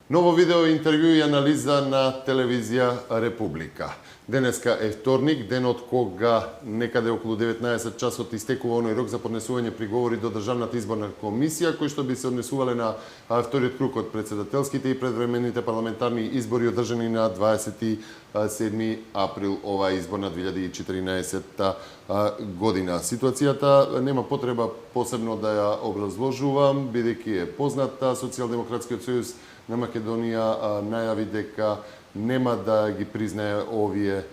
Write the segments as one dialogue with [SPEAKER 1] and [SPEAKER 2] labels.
[SPEAKER 1] Ново видео интервју и анализа на телевизија Република. Денеска е вторник, денот кога некаде околу 19 часот истекува оној рок за поднесување приговори до Државната изборна комисија, кои што би се однесувале на вториот круг од председателските и предвремените парламентарни избори одржани на 27 април оваа изборна 2014 година. Ситуацијата нема потреба посебно да ја образложувам, бидејќи е позната. Социјалдемократскиот сојуз на Македонија најави дека нема да ги признае овие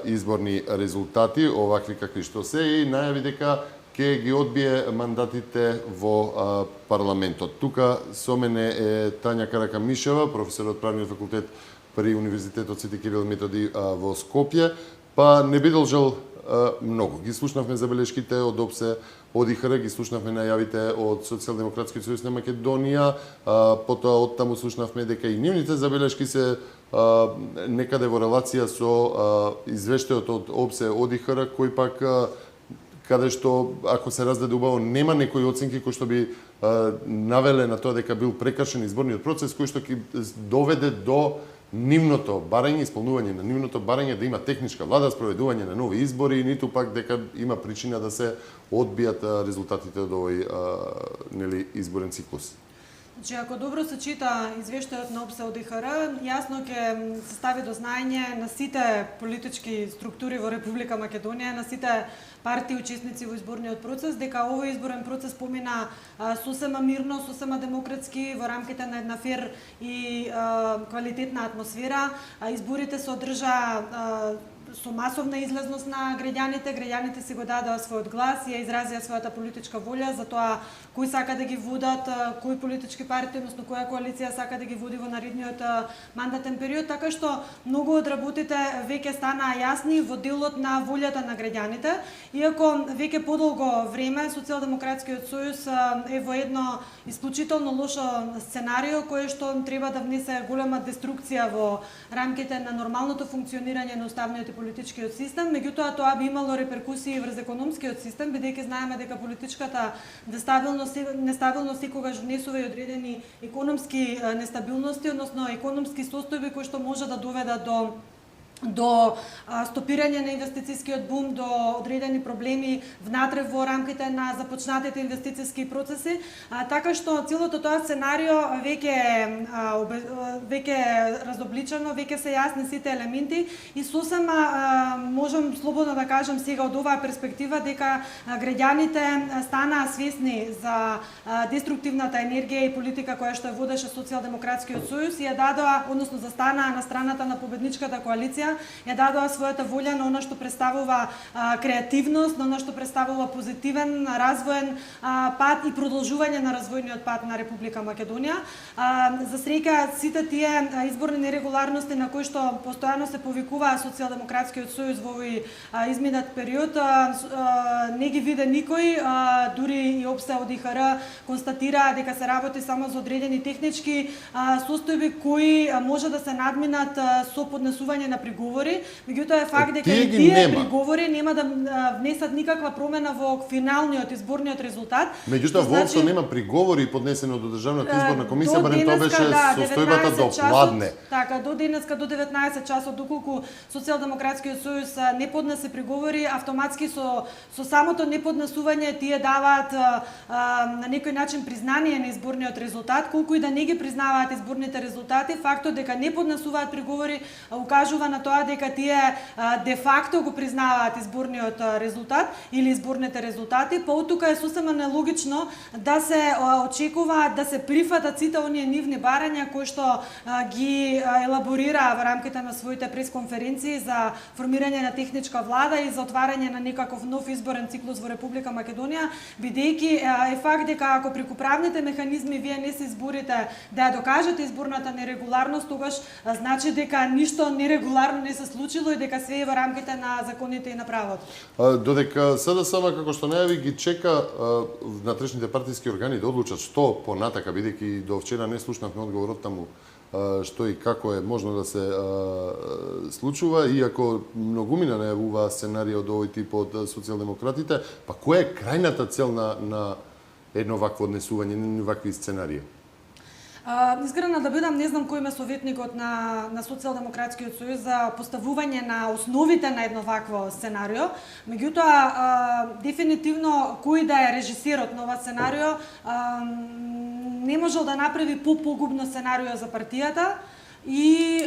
[SPEAKER 1] изборни резултати, овакви какви што се, и најави дека ќе ги одбие мандатите во парламентот. Тука со мене е Тања Каракамишева, професор од Правниот факултет при Универзитетот Свети Кирил и Методи во Скопје. Па не би должел многу. Ги слушнавме забелешките од ОПСЕ, од ИХР, ги слушнавме најавите од Социјалдемократскиот сојуз на Македонија, потоа од таму слушнавме дека и нивните забелешки се некаде во релација со извештајот од ОПСЕ, од ИХР, кој пак каде што, ако се раздаде убаво, нема некои оценки кои што би навеле на тоа дека бил прекршен изборниот процес, кој што ќе доведе до нивното барање, исполнување на нивното барање да има техничка влада, спроведување на нови избори, ниту пак дека има причина да се одбијат резултатите од овој изборен циклус.
[SPEAKER 2] Значи, ако добро се чита извештајот на ОПСЕ од ИХР, јасно ќе се стави до знаење на сите политички структури во Република Македонија, на сите партии учесници во изборниот процес, дека овој изборен процес помина сосема мирно, сосема демократски, во рамките на една фер и квалитетна атмосфера. Изборите се одржа со масовна излезност на граѓаните си го дадоа својот глас и ја изразија својата политичка волја за тоа кои сака да ги водат, кои политички партии, односно која коалиција сака да ги води во наредниот мандатен период, така што многу од работите веќе станаа јасни во делот на волјата на граѓаните, иако веќе подолго време Социјалдемократскиот сојуз е во едно исклучително лошо сценарио кое што треба да внесе голема деструкција во рамките на нормалното функционирање на уставниот политичкиот систем, меѓутоа тоа би имало реперкусии врз економскиот систем, бидејќи знаеме дека политичката нестабилност секогаш внесува и одредени економски нестабилности, односно економски состојби кои што може да доведат до стопирање на инвестицијскиот бум, до одредени проблеми внатре во рамките на започнатите инвестицијски процеси, така што целото тоа сценарио веќе разобличено, веќе се јасни сите елементи и сосема можам слободно да кажам сега од оваа перспектива дека граѓаните станаа свесни за деструктивната енергија и политика која што ја водеше Социјалдемократскиот сојуз и ја дадоа, односно застанаа на страната на победничката коалиција, ја дадоа својата волја на она што представува креативност, на она што представува позитивен, развоен пат и продолжување на развојниот пат на Република Македонија. За среќа, сите тие изборни нерегуларности на кои што постојано се повикуваа Социјалдемократскиот сојуз во овој изминат период, не ги виде никој, дури и ОПСЕ од ИХР констатира дека се работи само за одредени технички состојби кои може да се надминат со поднесување на приговори, меѓутоа е факт дека и тие приговори нема да внесат никаква промена во финалниот изборниот резултат.
[SPEAKER 1] Меѓутоа воопшто нема приговори поднесени од Државната изборна комисија, барем тоа беше состојбата до пладне.
[SPEAKER 2] Така, до денеска до 19 часот, доколку Социјалдемократскиот сојуз не поднесе приговори, автоматски со самото неподнесување тие даваат на некој начин признание на изборниот резултат, колку и да не ги признаваат изборните резултати, фактот дека не поднесуваат приговори укажува на тоа дека тие де факто го признаваат изборниот резултат или изборните резултати, поутука е сосема нелогично да се очекува да се прифатат сите оние нивни барања кои што ги елаборира во рамките на своите пресконференции за формирање на техничка влада и за отварање на некаков нов изборен циклус во Република Македонија, бидејќи е факт дека ако преку правните механизми вие не се изборите да ја докажете изборната нерегуларност, тогаш значи дека ништо нерегуларно не се случило и дека све е во рамките на законите и на правото.
[SPEAKER 1] Додека СДСМ, како што најави, ги чека внатрешните партиски органи да одлучат што понатака, бидејќи до вчера не слушнавме одговорот таму што и како е можно да се случува, иако многумина најавува сценарија од овој тип од социјалдемократите, па која е крајната цел на едно вакво однесување, на вакви сценарија?
[SPEAKER 2] Искрена да бидам, не знам кој ме советникот на Социјалдемократскиот сојуз за поставување на основите на едно вакво сценарио. Меѓутоа, дефинитивно кој да е режисерот на ова сценарио не можел да направи погубно сценарио за партијата и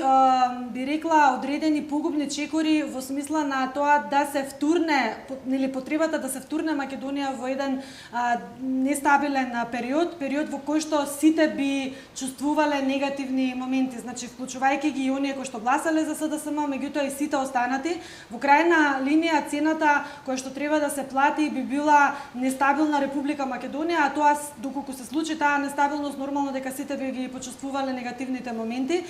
[SPEAKER 2] би рекла одредени погубни чекори во смисла на тоа да се втурне, нели потребата да се втурне Македонија во еден нестабилен период во кој што сите би чувствувале негативни моменти, значи вклучувајќи ги и оние кои што гласале за СДСМ, меѓутоа и сите останати. Во крајна линија цената која што треба да се плати би била нестабилна Република Македонија, а тоа доколку се случи таа нестабилност, нормално дека сите би ги почувствувале негативните моменти.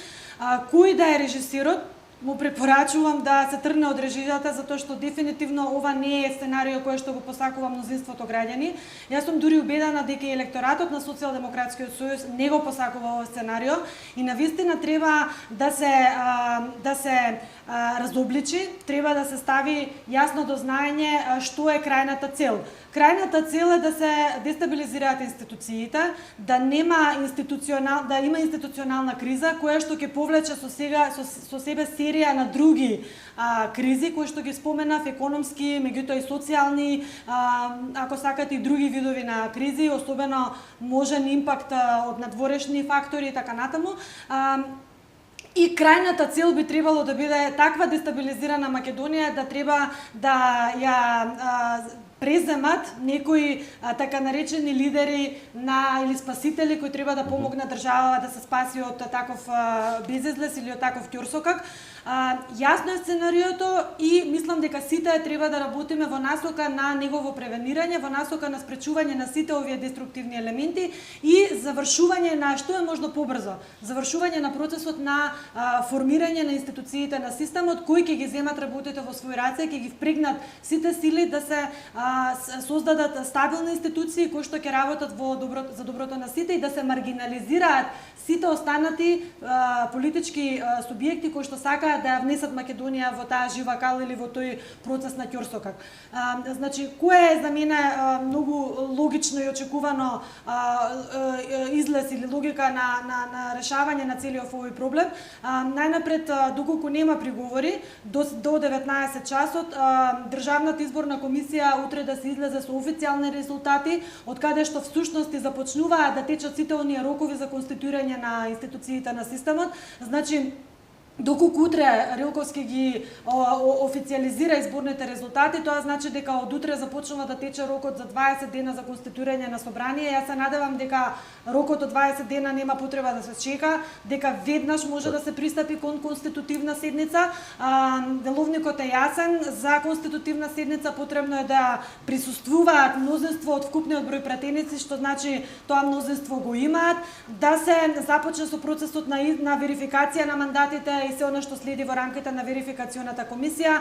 [SPEAKER 2] Кој да е режисерот, му препорачувам да се тргне од режијата, затоа што дефинитивно ова не е сценарио кое што го посакува мнозинството граѓани. Јас сум дури убедена дека и електоратот на Социјалдемократскиот сојуз не го посакува ова сценарио и навистина треба да се разобличи, треба да се стави јасно до знаење што е крајната цел. Крајната цел е да се дестабилизираат институциите, да има институционална криза која што ќе повлече со себе серија на други кризи кои што ги споменав, економски, меѓутоа и социјални, ако сакате и други видови на кризи, особено можен импакт од надворешни фактори и така натаму. И крајната цел би требало да биде таква дестабилизирана Македонија да треба да ја преземат некои така наречени лидери или спасители кои треба да помогнат државава да се спаси од таков безизлез или од таков ќорсокак. Јасно е сценариото и мислам дека сите треба да работиме во насока на негово превенирање, во насока на спречување на сите овие деструктивни елементи и завршување на што е можно побрзо, завршување на процесот на формирање на институциите на системот кои ќе ги земат работите во своји раце, ќе ги впрегнат сите сили да се создадат стабилни институции кои што ќе работат за доброто на сите и да се маргинализираат сите останати политички субјекти кои што сакаат да ја внесат Македонија во таа жива кал или во тој процес на ќорсокак. Значи, кој е за мене многу логично и очекувано излез или логика на решавање на целиот овој проблем? Најнапред, доколку нема приговори, до 19 часот, Државната изборна комисија утре да се излезе со официјални резултати, од каде што всушност започнуваат да течат сите оние рокови за конституирање на институциите на системот. Значи, доколку утре Рилковски ги официализира изборните резултати, тоа значи дека од утре започнува да тече рокот за 20 дена за конституирање на собрание. Јас се надевам дека рокот од 20 дена нема потреба да се чека, дека веднаш може да се пристапи кон конститутивна седница. Деловникот е јасен, за конститутивна седница потребно е да присуствуваат мнозинство од вкупниот број пратеници, што значи тоа мнозинство го имаат, да се започне со процесот на верификација на мандатите и се она што следи во рамките на верификационата комисија,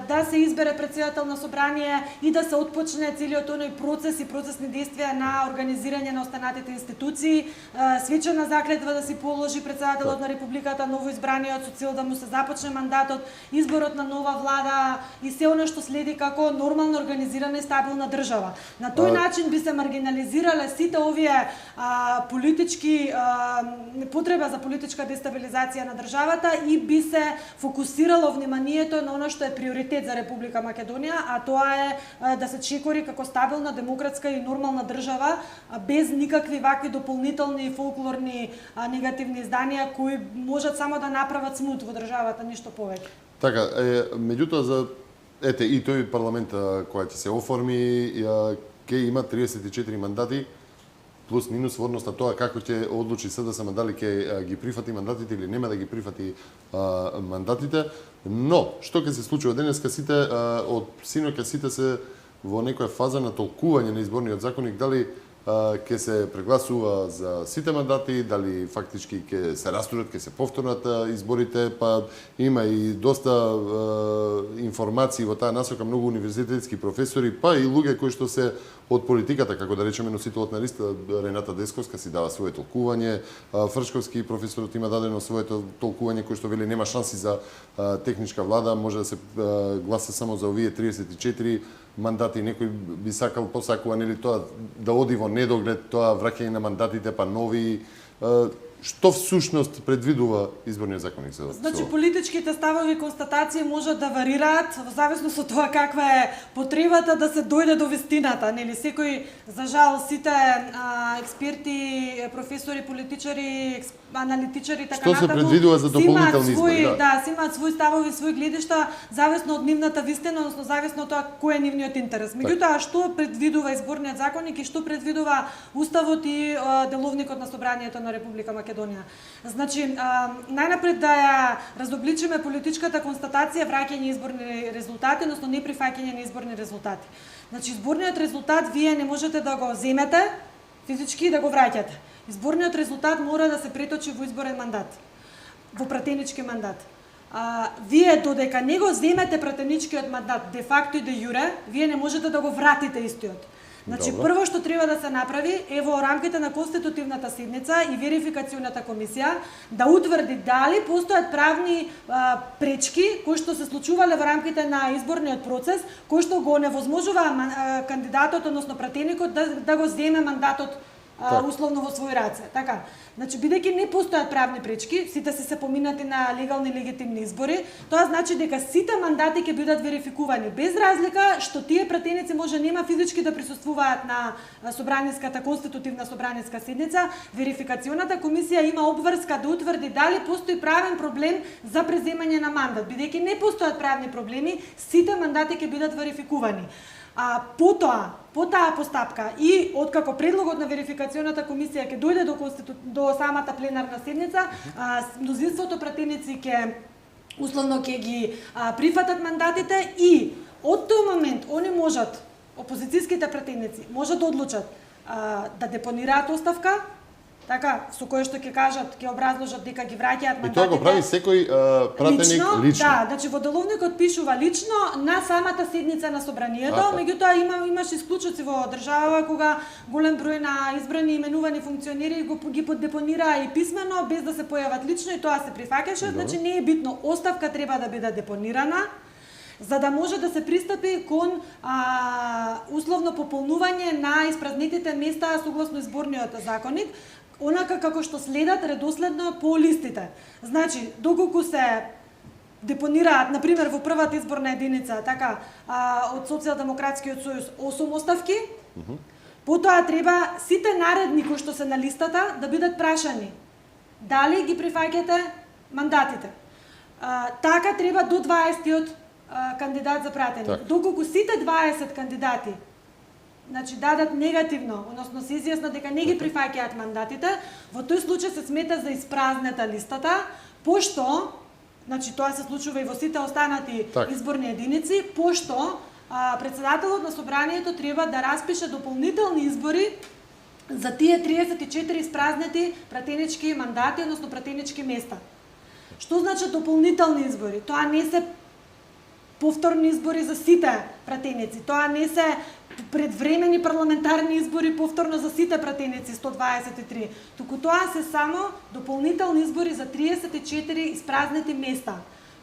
[SPEAKER 2] да се избере претседател на собрание и да се отпочне целиот оној процес и процесни действија на организирање на останатите институции, свечена заклетва да си положи претседателот на републиката, новоизбраниот, со цел да му се започне мандатот, изборот на нова влада и се она што следи како нормално организирана и стабилна држава. На тој начин би се маргинализирале сите овие политички потреба за политичка дестабилизација на државата и би се фокусирало вниманието на оно што е приоритет за Република Македонија, а тоа е да се чекори како стабилна, демократска и нормална држава без никакви вакви дополнителни фолклорни негативни изданија кои можат само да направат смут во државата, ништо повеќе.
[SPEAKER 1] Така, меѓутоа за и тој парламент кој ќе се оформи ќе има 34 мандати плюс минус во однос на тоа како ќе одлучи СДСМ дали ќе ги прифати мандатите или нема да ги прифати мандатите. Но што ќе се случува денеска, сите од синоќа сите се во некоја фаза на толкување на изборниот законник, дали ќе се прегласува за сите мандати, дали фактички ќе се растурат, ќе се повторат изборите, па има и доста информации во таа насока, многу универзитетски професори, па и луѓе кои што се од политиката, како да речеме носителот на листа Рената Десковска си дава свое толкување, Фршковски професорот има дадено своето толкување кој што вели нема шанси за техничка влада, може да се гласа само за овие 34 мандати, некој би посакува нели тоа да оди во недоглед, тоа враќање на мандатите па нови Што всушност предвидува изборниот законник за
[SPEAKER 2] Значи политичките ставови и констатации можат да варираат во зависност од тоа каква е потребата да се дојде до вистината, нели секој за жал сите експерти, професори, политичари, аналитичари така
[SPEAKER 1] Што се предвидува за дополнителни избори,
[SPEAKER 2] да, си имаат свои ставови, свои гледишта зависно од нивната вистина, односно зависно од тоа кој е нивниот интерес. Меѓутоа што предвидува изборниот законник и што предвидува уставот и деловникот на Собранието на Република Македонија. Значи, најнапред да ја разобличиме политичката констатација враќање изборни резултати, односно неприфаќање на изборни резултати. Значи, изборниот резултат вие не можете да го земете физички и да го враќате. Изборниот резултат мора да се преточи во изборен мандат, во пратенички мандат. Вие додека не го земете пратеничкиот мандат де факто и де јуре, вие не можете да го вратите истиот. Значи, прво што треба да се направи е во рамките на конститутивната седница и верификационата комисија да утврди дали постојат правни пречки кои што се случувале во рамките на изборниот процес, кои што го невозможува кандидатот, односно пратеникот да го земе мандатот условно во своји раце. Така, значи бидејќи не постојат правни пречки, сите се поминати на легални и легитимни избори, тоа значи дека сите мандати ќе бидат верификувани без разлика што тие пратеници може нема физички да присуствуваат на собраниската конститутивна собраниска седница. Верификационата комисија има обврска да утврди дали постои правен проблем за преземање на мандат. Бидејќи не постојат правни проблеми, сите мандати ќе бидат верификувани. По таа постапка и откако предлогот на верификационата комисија ќе дојде до самата пленарна седница, мнозинството пратеници ќе условно ќе ги прифатат мандатите и од тој момент они можат, опозицијските пратеници можат да одлучат да депонираат оставка, така, со кое што ќе кажат, ќе образложат дека ги враќаат мандатите.
[SPEAKER 1] И тоа го прави секој пратеник лично.
[SPEAKER 2] Да, значи во деловникот пишува лично на самата седница на собранието, меѓутоа имаш исклучоци во држава кога голем број на избрани и именувани функционери ги поддепонираа и писмено без да се појават лично и тоа се прифаќаше, значи не е битно, оставка треба да биде депонирана за да може да се пристапи кон условно пополнување на испразнетите места согласно изборниот законник, онака како што следат редоследно по листите. Значи, доколку се депонираат, например, во првата изборна единица, така, од Социјалдемократскиот сојуз 8 оставки, потоа треба сите наредни кои што се на листата да бидат прашани дали ги прифаќате мандатите. Така треба до 20-тиот кандидат за пратеник. Доколку сите 20 кандидати значи дадат негативно, односно се изјаснат дека не ги прифаќаат мандатите, во тој случај се смета за испразнета листата, пошто, значи тоа се случува и во сите останати изборни единици, пошто председателот на собранието треба да распише дополнителни избори за тие 34 испразнети пратенички мандати, односно пратенички места. Што значи дополнителни избори? Тоа не се повторни избори за сите пратеници. Тоа не се предвремени парламентарни избори повторно за сите пратеници 123. Туку тоа се само дополнителни избори за 34 испразнети места,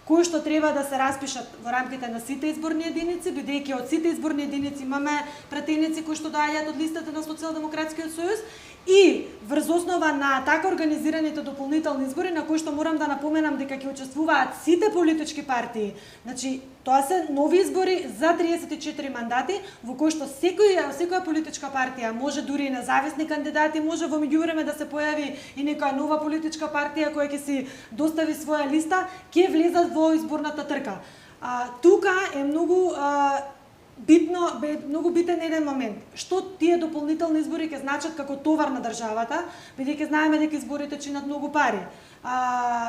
[SPEAKER 2] кои што треба да се распишат во рамките на сите изборни единици, бидејќи од сите изборни единици имаме пратеници кои што доаѓаат од листата на Социјалдемократскиот сојуз и врз основа на така организираните дополнителни избори на кои што морам да напоменам дека ќе учествуваат сите политички партии. Значи, тоа се нови избори за 34 мандати во кои што секоја политичка партија може дури и независни кандидати, може во меѓувреме да се појави и некоја нова политичка партија која ќе си достави своја листа, ќе влезат во изборната трка. Тука е многу битен еден момент. Што тие дополнителни избори ќе значат како товар на државата, бидејќи знаеме дека изборите чинат многу пари.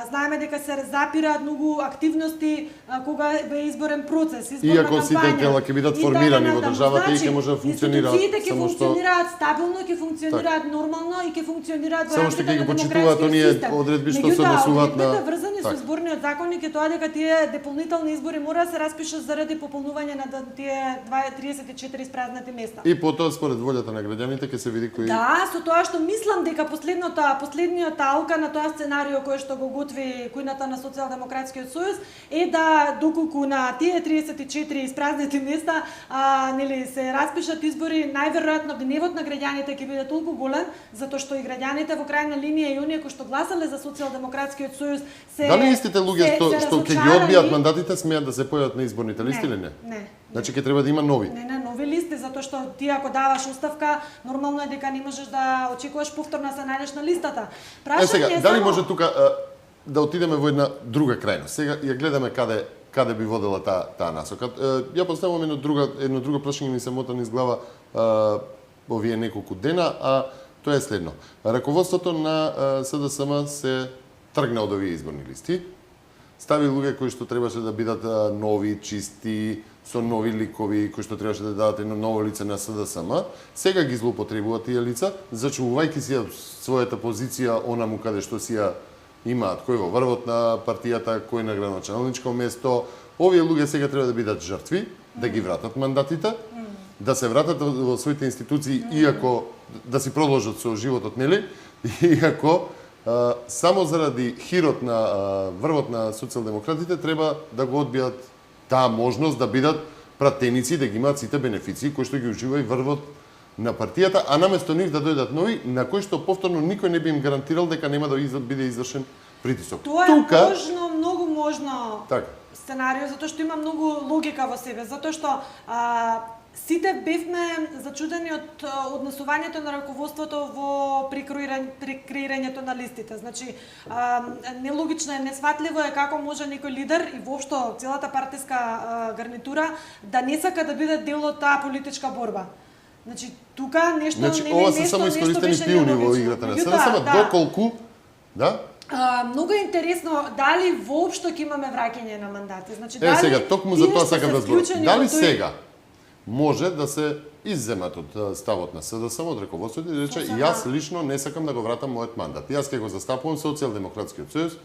[SPEAKER 2] Знаеме дека се запираат многу активности кога е изборен процес, изборна кампања.
[SPEAKER 1] Иако сите тела ќе бидат формирани во државата и ќе може да функционираат.
[SPEAKER 2] Институциите ќе функционираат стабилно, ќе функционираат нормално и ќе функционираат во рамките на демократскиот систем.
[SPEAKER 1] Одредби што се однесуваат на
[SPEAKER 2] врзани со изборниот законник е тоа дека тие дополнителни избори мора да се распишат заради пополнување на тие 34 испразнати места.
[SPEAKER 1] И потоа според волјата на граѓаните ќе се види кои.
[SPEAKER 2] Да, со тоа што мислам дека последниот алка на тоа сценарио кој што го готви кујната на Социјалдемократскиот сојуз е да доколку на тие 34 испразнети места нели се распишат избори, најверојатно гневот на граѓаните ќе биде толку голем затоа што и граѓаните во крајна линија и оние кои што гласале за Социјалдемократскиот сојуз се
[SPEAKER 1] Дали истите луѓе што ќе ги одбијат мандатите смеат да се појават на изборните листи или не?
[SPEAKER 2] Не.
[SPEAKER 1] Значи ќе треба да има нови.
[SPEAKER 2] Не, нови листи, затоа што ти ако даваш оставка, нормално е дека не можеш да очекуваш повторно да се најдеш на листата.
[SPEAKER 1] Сега, дали може тука да отидеме во една друга крајност? Сега ја гледаме каде би водела таа насока. Ја поставувам едно друго прашање ми се мота низ глава овие неколку дена, а тоа е следно. Раководството на СДСМ се тргна од овие изборни листи. Стави луѓе кои што требаше да бидат нови, чисти, со нови ликови, кои што требаше да дадат едно ново лице на СДСМ. Сега ги злоупотребуваат тие лица, зачувувајќи си својата позиција онаму каде што си ја имаат, кој во врвот на партијата, кој на градоначалничко место. Овие луѓе сега треба да бидат жртви, да ги вратат мандатите, да се вратат во своите институции, иако да си продолжат со животот, нели? Иако само заради хирот на врвот на социјалдемократите треба да го одбијат таа можност да бидат пратеници, да ги имаат сите бенефиции кои што ги ужива и врвот на партијата, а наместо нив да дојдат нови, на кои што повторно никој не би им гарантирал дека нема да биде извршен притисок.
[SPEAKER 2] Тоа е можно, многу можно сценарио, затоа што има многу логика во себе, затоа што сите бевме зачудени од однесувањето на раководството во прекреирањето на листите. Значи, нелогично е, несватливо е како може некој лидер и воопшто целата партиска гарнитура да не сака да биде дел од таа политичка борба. Значи, тука нешто
[SPEAKER 1] ова се само искористени пиони во играта на СДСМ, доколку
[SPEAKER 2] многу е интересно дали воопшто ќе имаме враќање на мандати. Значи,
[SPEAKER 1] дали сега токму за тоа сакам да зборам. Дали сега може да се изземат од ставот на СДСМ, од раководството и да рече јас лично не сакам да го вратам мојот мандат. Јас ќе го застапувам Социјалдемократскиот сојуз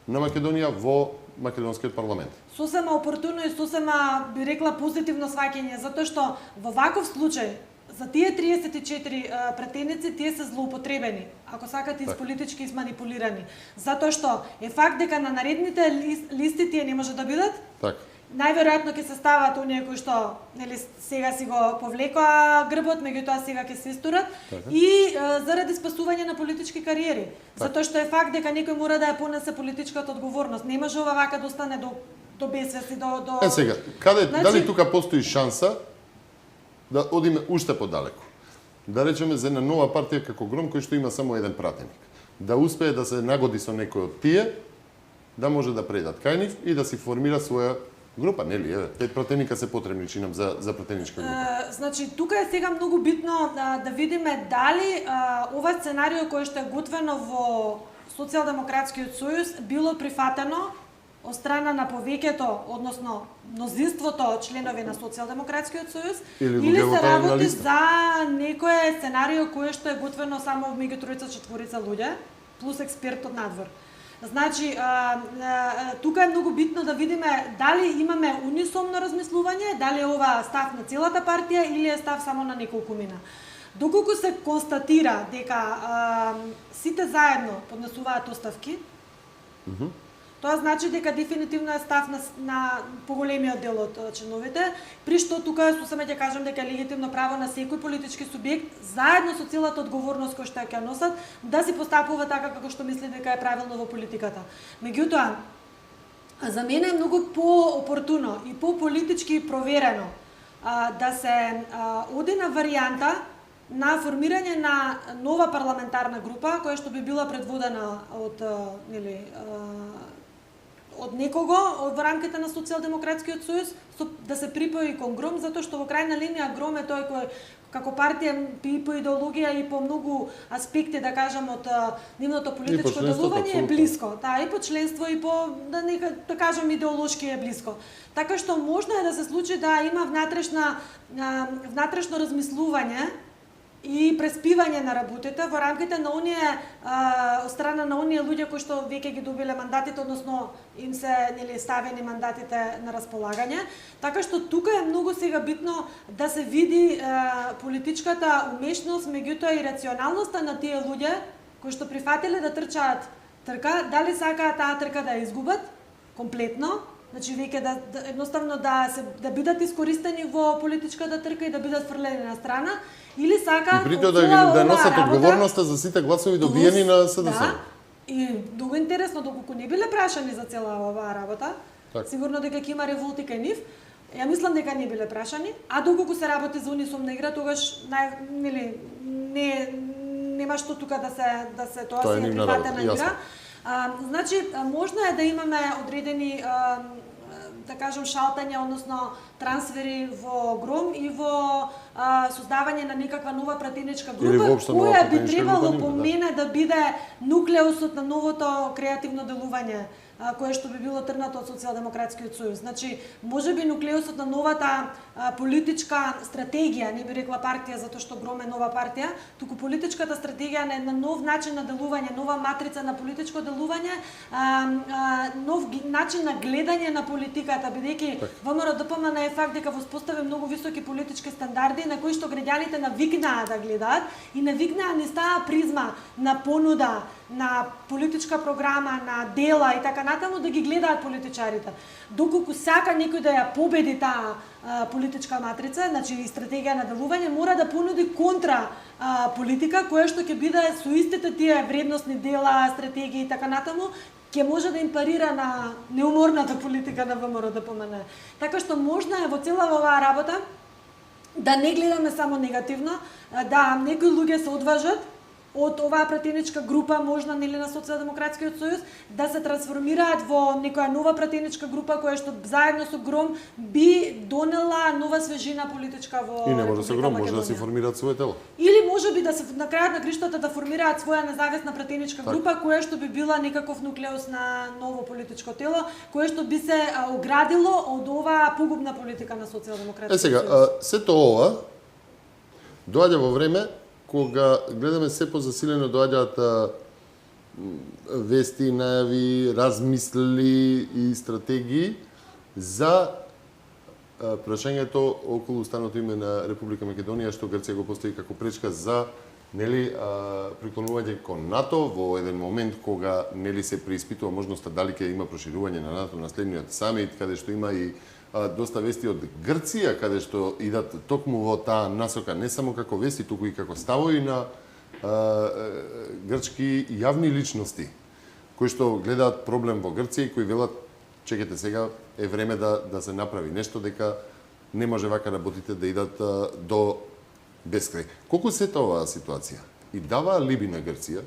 [SPEAKER 1] на Македонија во македонскиот парламент.
[SPEAKER 2] Сосема опортуно и сосема би рекла позитивно сваќање, затоа што во ваков случај за тие 34 претеници тие се злоупотребени, ако сакате политички изманипулирани. Затоа што е факт дека на наредните листи тие не може да бидат.
[SPEAKER 1] Така.
[SPEAKER 2] Најверојатно ќе се стават оние кои што нели сега си го повлекоа грбот, меѓутоа сега ќе се истурат и заради спасување на политички кариери. Затоа што е факт дека некој мора да ја понесе политичката одговорност. Не може ова вака да остане до безвест и до
[SPEAKER 1] сега, дали тука постои шанса да одиме уште подалеку? Да речеме за една нова партија како Гром кој што има само еден пратеник. Да успее да се нагоди со некој од тие, да може да предат кај нив и да си формира своја група, нели? 5 пратеника се потребни, чинам, за пратеничка група.
[SPEAKER 2] Значи, тука е сега многу битно да видиме дали ова сценарио кое што е готвено во Социјалдемократскиот сојуз било прифатено од страна на повеќето, односно мнозинството членови на Социјалдемократскиот сојуз, или се работи за некое сценарио кое што е готвено само меѓу тројца-четворица луѓе, плюс експерт од надвор. Значи, тука е многу битно да видиме дали имаме унисомно размислување, дали е ова став на целата партија или е став само на неколку мина. Доколку се констатира дека сите заедно поднесуваат оставки, тоа значи дека дефинитивно е став на поголемиот дел од членовите, при што тука сосема ќе кажам дека е легитимно право на секој политички субјект, заедно со целата одговорност која што ќе носат, да си постапува така како што мисли дека е правилно во политиката. Меѓутоа, за мене е многу по-опортуно и по-политички проверено да се оди на варијанта на формирање на нова парламентарна група која што би била предводена од некого во рамките на Социјалдемократскиот сојуз, да се припои кон Гром, затоа што во крајна линија Гром е тој кој како партија и по идеологија и по многу аспекти, да кажам, од нивното политичко делување е блиско. Да, и по членство и по да кажам идеолошки е блиско. Така што можно е да се случи да има внатрешно размислување и преспивање на работите во рамките на оние од страна на оние луѓе кои што веќе ги добиле мандатите, односно им се ставени мандатите на располагање. Така што тука е многу сега битно да се види политичката умешност, меѓутоа и рационалноста на тие луѓе кои што прифатиле да трчаат трка, дали сакаат таа трка да ја изгубат комплетно, значи веќе едноставно да бидат искористени во политичката трка и да бидат фрлени на страна, или сакаат
[SPEAKER 1] и притоа да носат одговорноста за сите гласови добиени на СДС.
[SPEAKER 2] Да, и многу интересно, доколку не биле прашани за цела оваа работа, сигурно дека ќе има револти кај нив. Ја мислам дека не биле прашани, а доколку се работи за унисомна игра, тогаш нема што тука да се тоа се прифатена игра. Значи, можно е да имаме одредени, да кажем, шалтања, односно трансфери во ГРОМ и во создавање на некаква нова пратеничка група, која би требало по мене да биде нуклеусот на новото креативно делување, кое што би било трнато од Социјалдемократскиот сојуз. Значи, можеби нуклеусот на новата политичка стратегија, не би рекла партија затоа што ГРОМ е нова партија, туку политичката стратегија на нов начин на делување, нова матрица на политичко делување, нов начин на гледање на политиката, бидејќи ВМРО-ДПМН е факт дека воспостави многу високи политички стандарди на кои што граѓаните навикнаа да гледаат и навикнаа низ таа призма на понуда, на политичка програма, на дела и така натаму да ги гледаат политичарите. Доколку сака некој да ја победи таа политичка матрица, значи и стратегија на делување, мора да понуди контра политика која што ќе биде со истите тие вредносни дела, стратегии и така натаму, ќе може да им парира на неуморната политика на ВМРО-ДПМН. Така што можно е во цела оваа работа да не гледаме само негативно, да некои луѓе се одважат од оваа пратеничка група, можна нели на Социјалдемократскиот сојуз, да се трансформираат во некоја нова пратеничка група која што заедно со ГРОМ би донела нова свежина политичка во
[SPEAKER 1] и не може со ГРОМ, може да се формираат свое тело.
[SPEAKER 2] Или можеби да се на крајот на криштата да формираат своја независна пратеничка група која што би била некаков нуклеус на ново политичко тело, кое што би се оградило од оваа погубна политика на Социјалдемократскиот сојуз.
[SPEAKER 1] Сега, сето ова доаѓа во време кога гледаме се позасилено доаѓаат вести, најави, размисли и стратегии за прашањето околу уставното име на Република Македонија, што Грција го постави како пречка за приклонување кон НАТО во еден момент кога се преиспитува можноста дали ќе има проширување на НАТО на следниот самит, каде што има и доста вести од Грција, каде што идат токму во таа насока, не само како вести, туку и како ставови на грчки јавни личности, кои што гледаат проблем во Грција и кои велат, чекате сега, е време да се направи нешто, дека не може вака работите да идат до бескрај. Колку сета оваа ситуација и дава алиби на Грција,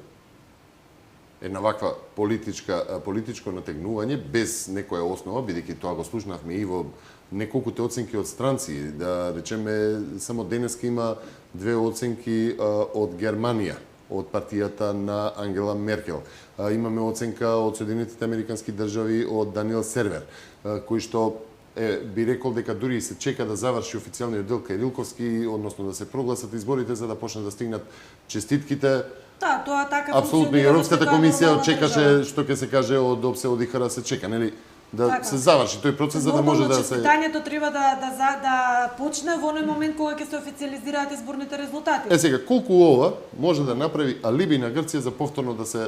[SPEAKER 1] една ваква политичко натегнување без некоја основа, бидејќи тоа го слушнавме и во неколкуте оценки од странци, да речеме само денеска има две оценки од Германија, од партијата на Ангела Меркел. Имаме оценка од Соединетите Американски држави од Даниел Сервер, кој што би рекол дека дури се чека да заврши официјалниот дел кај Рилковски, односно да се прогласат изборите за да почнат да стигнат честитките.
[SPEAKER 2] Да, тоа така
[SPEAKER 1] апсолутно и Европската комисија чекаше што ќе се каже од ОДХР се чека, нели? Да се заврши тој процес за да може да се
[SPEAKER 2] честитањето треба да почне во оној момент кога ќе се официјализираат изборните резултати.
[SPEAKER 1] Сега колку ова може да направи алиби на Грција за повторно да се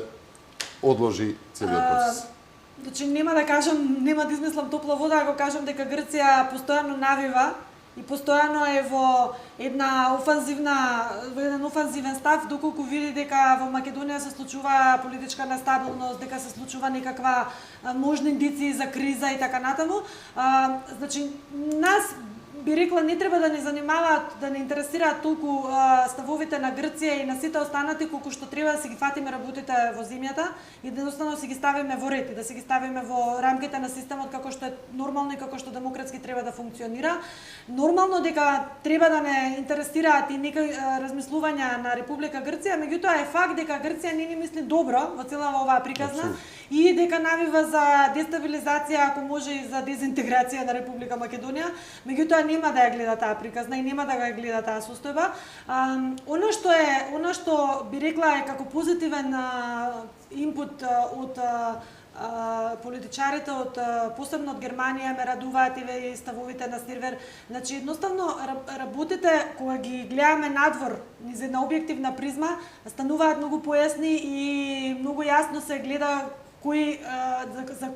[SPEAKER 1] одложи целиот процес?
[SPEAKER 2] Значи нема да кажам, нема да измислам топла вода, ако кажам дека Грција постојано навива и постојано е во еден офанзивен став, доколку види дека во Македонија се случува политичка нестабилност, дека се случува некаква можни индиции за криза и така натаму. Значи нас би рекла не треба да не занимаваат, да не интересираат толку ставовите на Грција и на сите останати, колку што треба да си ги фатиме работите во земјата и да едноставно си ги ставиме во ред и да си ги ставиме во рамките на системот како што е нормално и како што демократски треба да функционира. Нормално дека треба да не интересираат и некои размислувања на Република Грција, меѓутоа е факт дека Грција не ни мисли добро во целава оваа приказна и дека навива за дестабилизација, ако може и за дезинтеграција на Република Македонија, меѓутоа нема да ја гледа таа приказна и нема да го гледа таа состојба. Она што би рекла е како позитивен инпут од политичарите од посебно од Германија ме радуваат и ставовите на Стирвер. Значи едноставно работите кога ги гледаме надвор низ една објективна призма стануваат многу појасни и многу јасно се гледа кој за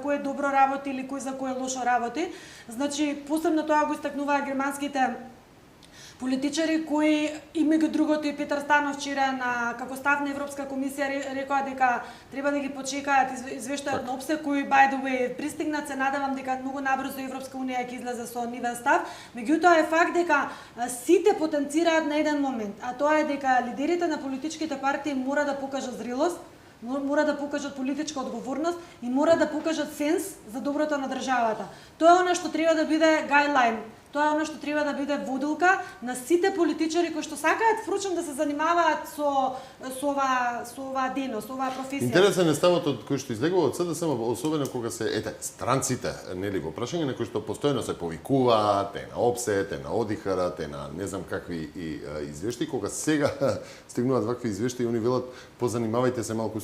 [SPEAKER 2] кој добро работи или кој за кој лошо работи. Значи посебно тоа го истакнуваат германските политичари кои и меѓу другото и Петар Станов вчера како став на Европска комисија рекоа дека треба да ги почекаат извештајот на ОПСЕ кој by the way пристигнат. Се надевам дека многу набрзо Европска унија ќе излезе со нивен став. Меѓутоа е факт дека сите потенцираат на еден момент, а тоа е дека лидерите на политичките партии мора да покажат зрелост, мора да покажат политичка одговорност и мора да покажат сенс за доброто на државата. Тоа е она што треба да биде гайдлайн. Тоа е она што треба да биде водилка на сите политичари кои што сакаат впрочем да се занимаваат со оваа дејност, со оваа професија.
[SPEAKER 1] Интересен е ставот од кој што излегува од СДСМ, особено кога се странците, нели во прашање на кои што постојано се повикуваат, на ОПСЕ, на ОДИХР, на не знам какви извешти, кога сега стигнуваат вакви извешти и они велат позанимавајте се малку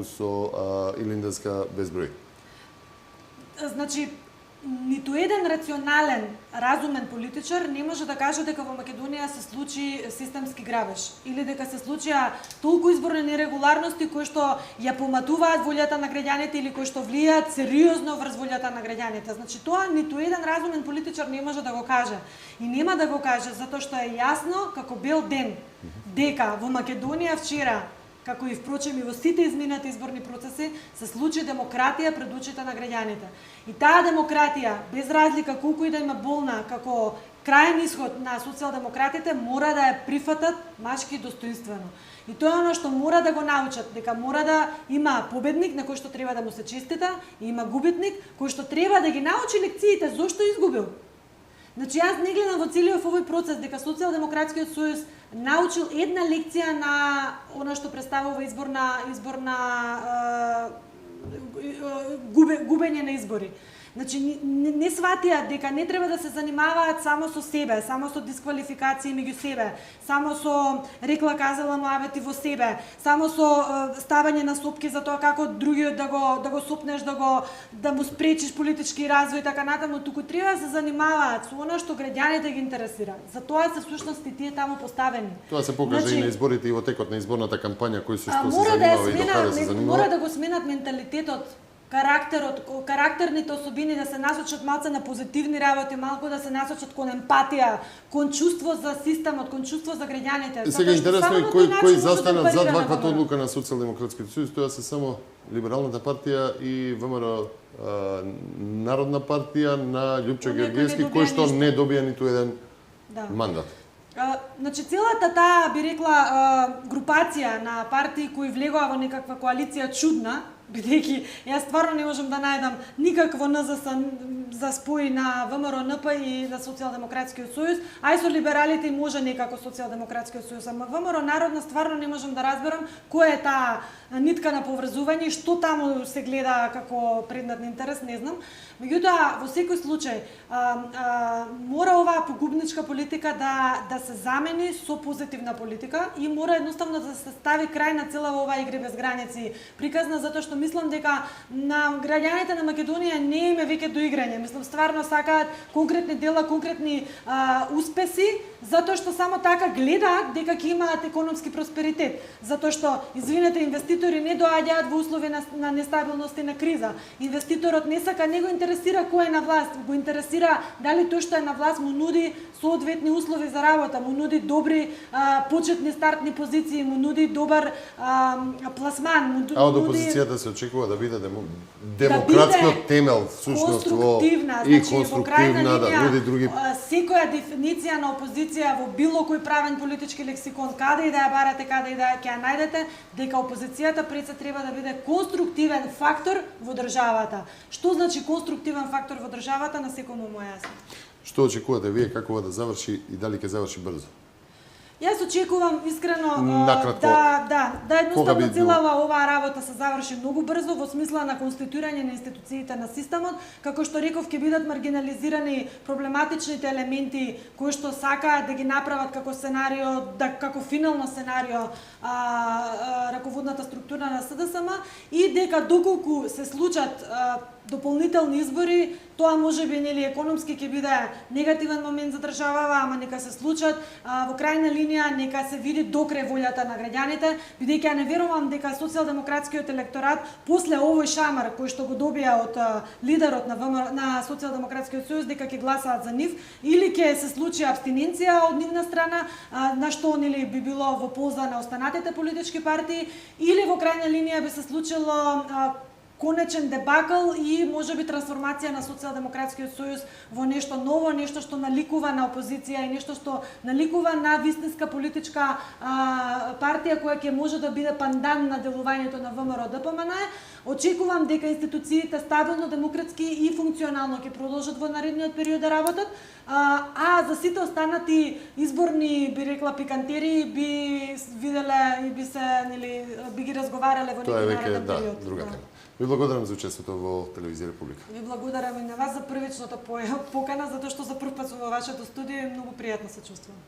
[SPEAKER 1] со Илинденска безброј.
[SPEAKER 2] Значи ниту еден рационален, разумен политичар не може да каже дека во Македонија се случи системски грабеж или дека се случија толку изборни нерегуларности кои што ја поматуваат волјата на граѓаните или кои што влијаат сериозно врз волјата на граѓаните. Значи тоа ниту еден разумен политичар не може да го каже. И нема да го каже затоа што е јасно како бел ден дека во Македонија вчера, како и впрочем и во сите изминати изборни процеси, се случи демократија пред очите на граѓаните. И таа демократија, без разлика колку и да има болна, како крајен исход на социјалдемократите, мора да ја прифатат мачки достоинствено. И тоа е оно што мора да го научат, дека мора да има победник на кој што треба да му се честита, и има губитник кој што треба да ги научи лекциите зошто изгубил. Значи јас не гледам во целиот овој процес дека Социјалдемократскиот сојуз научил една лекција на она што представува губење на избори. Значи не сватија дека не треба да се занимаваат само со себе, само со дисквалификации меѓу себе, само со рекла казала муабети во себе, само со ставање на сопки за тоа како другиот да го сопнеш, да му спречиш политички развој и така натаму, туку треба да се занимаваат со она што граѓаните ги интересира. За тоа се всушност и тие таму поставени.
[SPEAKER 1] Тоа се покажа и на изборите и во текот на изборната кампања кој се што се занимава и докаде се занимава.
[SPEAKER 2] Мора да го сменат менталитетот, карактерните особини, да се насочат малце на позитивни работи, малку да се насочат кон емпатија, кон чувство за системот, кон чувство за граѓаните.
[SPEAKER 1] Сега интересно е кој застанат зад ваквата одлука на Социјалдемократскиот сојуз, тоа се само Либералната партија и ВМРО Народна партија на Љупчо Георгиевски, кој што не добија ниту еден мандат.
[SPEAKER 2] Значи целата таа би рекла групација на партии кои влегоа во некаква коалиција чудна, бидејќи јас стварно не можам да најдам никакво НЗС за спој на ВМРО НП и на Социјалдемократскиот сојуз, ај со либералите може некако Социјалдемократскиот сојуз, ама ВМРО Народна стварно не можам да разберам која е таа нитка на поврзување, што таму се гледа како предмет на интерес, не знам. Меѓутоа, во секој случај, мора оваа погубничка политика да се замени со позитивна политика и мора едноставно да се стави крај на цела оваа игра без граници приказна, затоа што мислам дека на граѓаните на Македонија не име веќе доиграње. Мислам, стварно сакаат конкретни дела, конкретни успеси, затоа што само така гледаат дека ќе имаат економски просперитет. Затоа што, извинете, инвеститори не доаѓаат во услови на нестабилност и на криза. Инвеститорот не сака, не го интересира кој е на власт, го интересира дали тој што е на власт му нуди соодветни услови за работа, му нуди добри почетни стартни позиции, му нуди добар пласман, му нуди...
[SPEAKER 1] А од опозицијата се очекува да биде демократскиот темел всушност и конструктивна, да нуди други...
[SPEAKER 2] Секоја дефиниција на опозиција во било кој правен политички лексикон, каде и да ја барате, каде и да ќе ја најдете, дека опозицијата пред се треба да биде конструктивен фактор во државата. Што значи конструктивен фактор во државата, на секој му е јасно.
[SPEAKER 1] Што очекувате вие, како да заврши и дали ќе заврши брзо?
[SPEAKER 2] Јас очекувам искрено
[SPEAKER 1] Накратко,
[SPEAKER 2] да
[SPEAKER 1] кога би
[SPEAKER 2] едноставно целава оваа работа се заврши многу брзо во смисла на конституирање на институциите на системот, како што реков ќе бидат маргинализирани проблематичните елементи кои што сакаат да ги направат како сценарио, како финално сценарио раководната структура на СДСМ и дека доколку се случат дополнителни избори, тоа може би нели економски ќе биде негативен момент за државава, ама нека се случат, во крајна линија нека се види докрај волјата на граѓаните, бидејќи ја не верувам дека социјалдемократскиот електорат после овој шамар кој што го добија од лидерот на Социјалдемократскиот сојуз дека ќе гласаат за нив или ќе се случи абстиненција од нивна страна, на што нели би било во полза на останатите политички партии или во крајна линија би се случило конечен дебакл и можеби трансформација на Социјалдемократскиот сојуз во нешто ново, нешто што наликува на опозиција и нешто што наликува на вистинска политичка партија која ќе може да биде пандан на делувањето на ВМРО ДПМН. Очекувам дека институциите стабилно, демократски и функционално ќе продолжат во наредниот период да работат, а за сите останати изборни, би рекла, пикантерии би виделе и би ги разговарале во некој нареден период.
[SPEAKER 1] Друга тема. Ви благодарам за учеството во Телевизија Република.
[SPEAKER 2] Ви благодарам и на вас за првичната покана, затоа што за прв пат сум во вашето студио и многу пријатно се чувствувам.